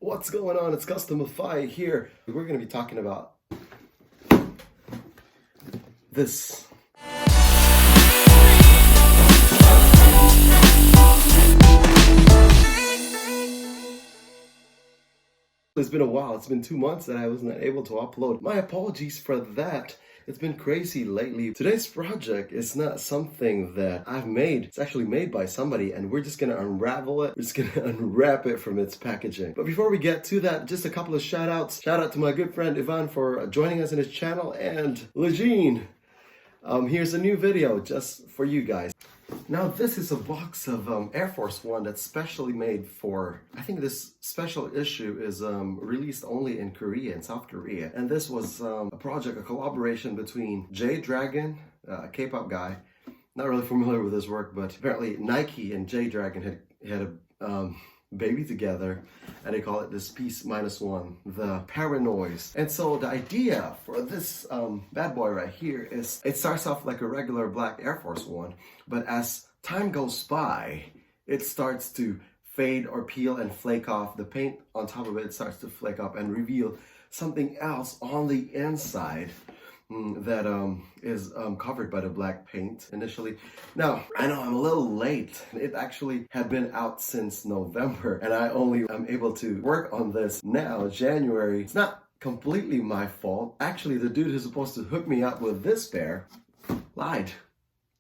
What's going on? It's Customify here. We're going to be talking about this. It's been a while. It's been 2 months that I wasn't able to upload. My apologies for that. It's been crazy lately. Today's project is not something that I've made. It's actually made by somebody, and we're just gonna unravel it. We're just gonna unwrap it from its packaging. But before we get to that, just a couple of shout outs. Shout out to my good friend Ivan for joining us in his channel, and Legine. Here's a new video just for you guys. Now this is a box of Air Force One that's specially made for, I think this special issue is released only in Korea, in South Korea. And this was a project, a collaboration between G-Dragon, a K-pop guy. Not really familiar with his work, but apparently Nike and G-Dragon had a baby together, and they call it this Peaceminusone, the Paranoise. And so the idea for this bad boy right here is, it starts off like a regular black Air Force One, but as time goes by, it starts to fade or peel and flake off. The paint on top of it starts to flake up and reveal something else on the inside that is covered by the black paint initially. Now, I know I'm a little late. It actually had been out since November, and I only am able to work on this now, January. It's not completely my fault. Actually, the dude who's supposed to hook me up with this pair lied.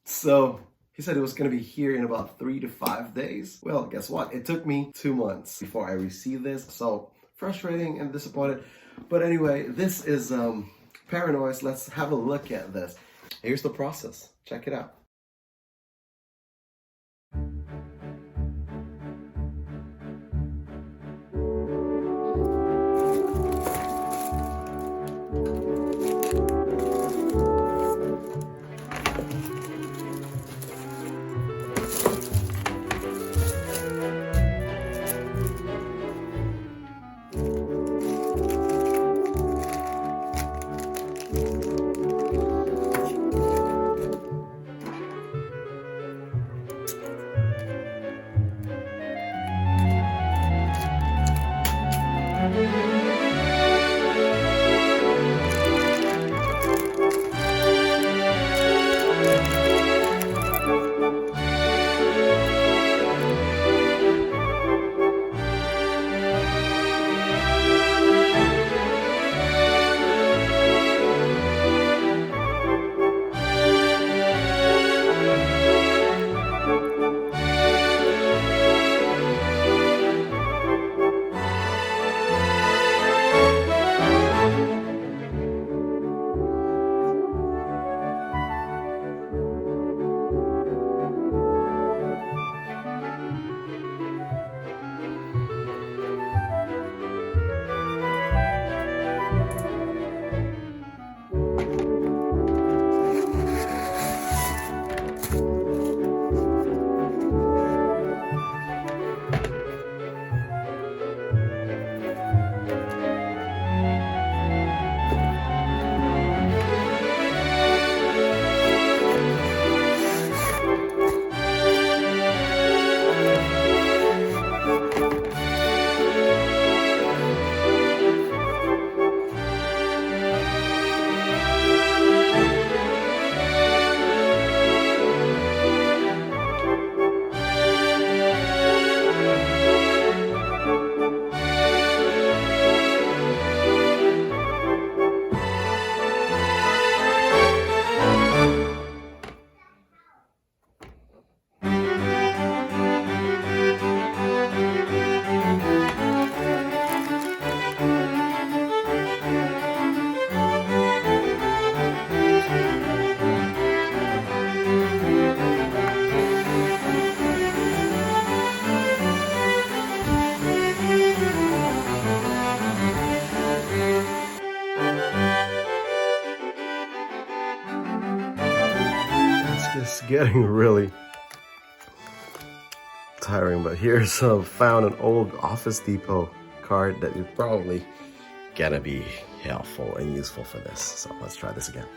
So he said it was going to be here in about 3 to 5 days. Well, guess what? It took me 2 months before I received this. So frustrating and disappointed. But anyway, this is Paranoise. Let's have a look at this. Here's the process. Check it out. It's getting really tiring, but here's found an old Office Depot card that is probably gonna be helpful and useful for this. So let's try this again.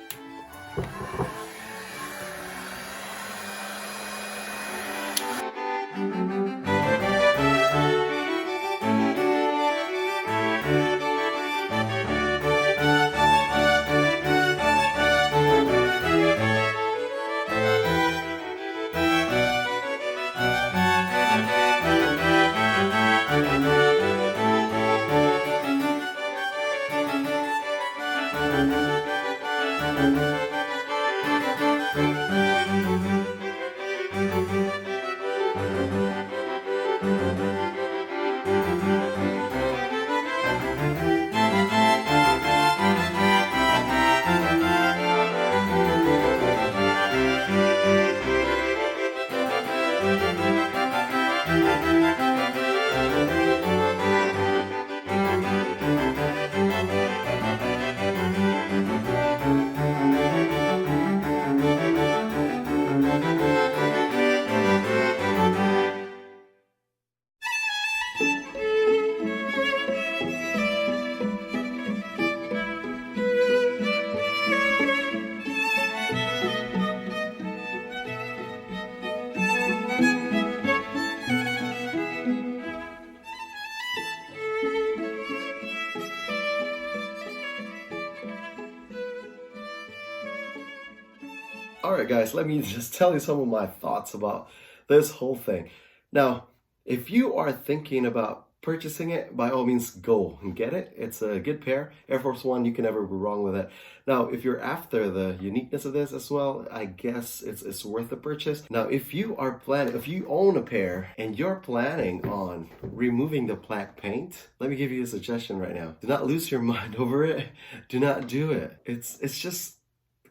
Alright guys, let me just tell you some of my thoughts about this whole thing. Now, if you are thinking about purchasing it, by all means go and get it. It's a good pair. Air Force One, you can never go wrong with it. Now, if you're after the uniqueness of this as well, I guess it's worth the purchase. Now, if you own a pair and you're planning on removing the black paint, let me give you a suggestion right now. Do not lose your mind over it. Do not do it. It's just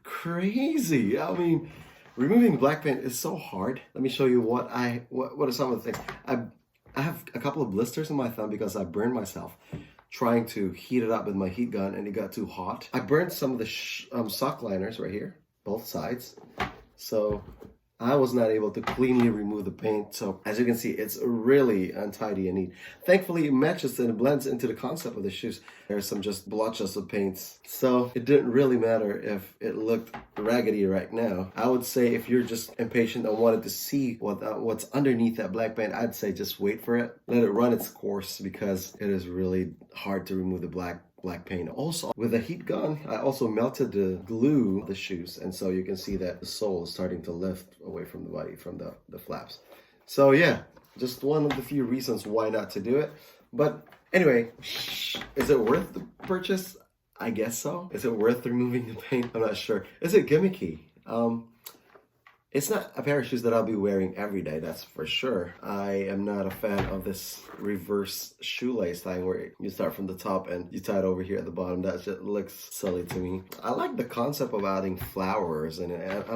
crazy. I mean, removing black paint is so hard. Let me show you what are some of the things. I have a couple of blisters in my thumb because I burned myself trying to heat it up with my heat gun and it got too hot. I burned some of the sock liners right here, both sides. So I was not able to cleanly remove the paint. So as you can see, it's really untidy and neat. Thankfully, it matches and it blends into the concept of the shoes. There's some just blotches of paints. So it didn't really matter if it looked raggedy right now. I would say if you're just impatient and wanted to see what's underneath that black paint, I'd say just wait for it. Let it run its course because it is really hard to remove the black paint. Also, with a heat gun, I also melted the glue of the shoes, and so you can see that the sole is starting to lift away from the body, from the flaps. So yeah, just one of the few reasons why not to do it. But anyway, is it worth the purchase? I guess so. Is it worth removing the paint? I'm not sure. Is it gimmicky? It's not a pair of shoes that I'll be wearing every day, that's for sure. I am not a fan of this reverse shoelace thing where you start from the top and you tie it over here at the bottom. That just looks silly to me. I like the concept of adding flowers in it.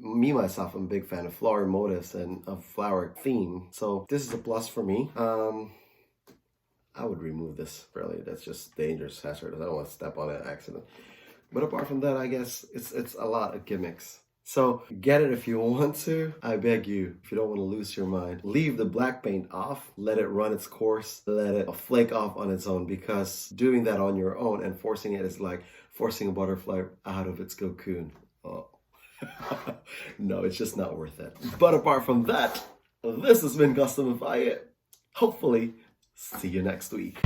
Myself, I'm a big fan of flower motifs and a flower theme. So this is a plus for me. I would remove this really. That's just dangerous, hazardous. I don't want to step on an accident. But apart from that, I guess it's a lot of gimmicks. So get it if you want to. I beg you, if you don't want to lose your mind, leave the black paint off, let it run its course, let it flake off on its own, because doing that on your own and forcing it is like forcing a butterfly out of its cocoon. Oh. No, it's just not worth it. But apart from that, this has been Customify It. Hopefully, see you next week.